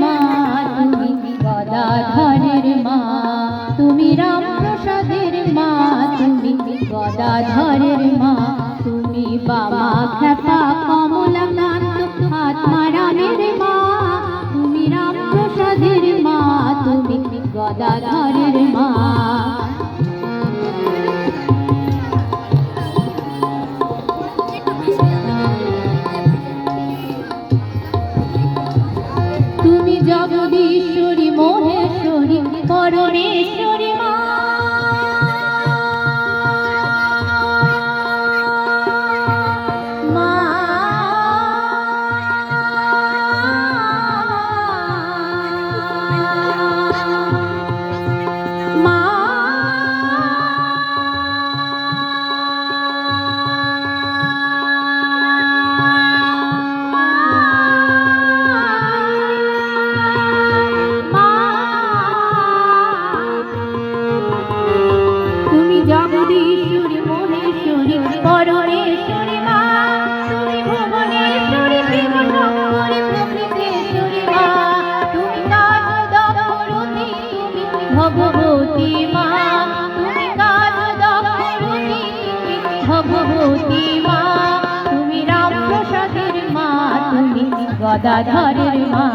মা তুমি গদাধরের মা, তুমি রামপ্রসাদের মা তুমি গদাধরের মা, তুমি বাবা খ্যাপা কমলাকান্ত আত্মারামের মা, তুমি রামপ্রসাদের মা তুমি গদাধরের মা। তুমি জগদীশ্বরী মহেশ্বরী পরমেশ্বরী মা, জগদীশ্বরী মহেশ্বরী পরমেশ্বরী মা, তুমি ভুবনেশ্বরী শিবশঙ্করী প্রকৃতেশ্বরী মা, তুমি কাজদক্ষরূপী তুমি ভগবতী মা, তুমি কাজদক্ষরূপী তুমি ভগবতী মা, তুমি রামপ্রসাদের মা তুমি গদাধরের মা।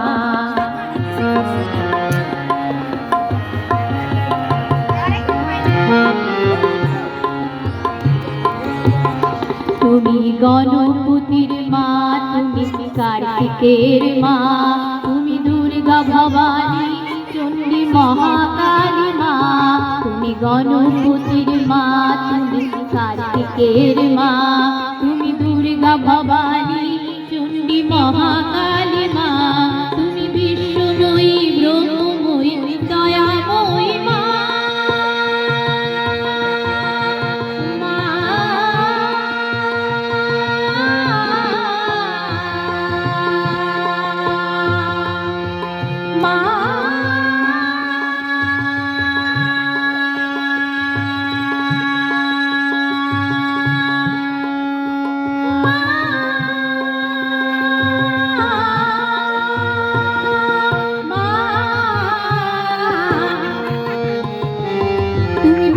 তুমি গণপতির মা তুমি কার্তিকের মা, তুমি দুর্গা ভবানী চণ্ডী মহাকালী মা, তুমি গণপতির মা তুমি কার্তিকের মা, তুমি দুর্গা ভবানী চণ্ডী মহাকালী মা, তুমি বিশ্বময়ী ব্রহ্মময়ী দয়াময়ী মা।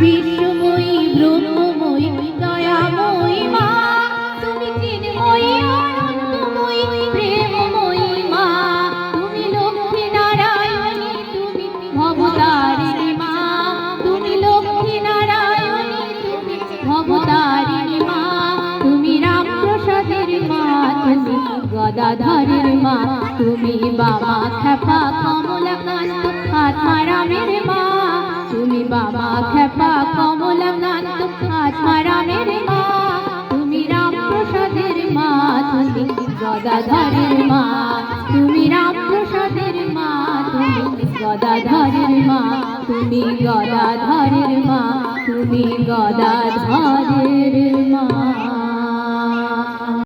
বিশ্বময়ী ব্রহ্মময়ী দয়াময়ী মা, তুমি চিন্ময়ী আনন্দময়ী প্রেমময়ী মা, তুমি লক্ষ্মী নারায়ণী তুমি ভবতারিণী মা, তুমি লক্ষ্মী নারায়ণী তুমি ভবতারিণী মা, তুমি রামপ্রসাদের মা তুমি গদাধরের মা, তুমি বাবা খ্যাপা কমলাকান্ত আত্মারামের মা, তুমি বাবা খ্যাপা কমলাকান্ত আত্মারামের মা, তুমি রামপ্রসাদের মা তুমি গদাধরের মা, তুমি রামপ্রসাদের মা তুমি গদাধরের মা, তুমি গদাধরের মা তুমি গদাধরের মা।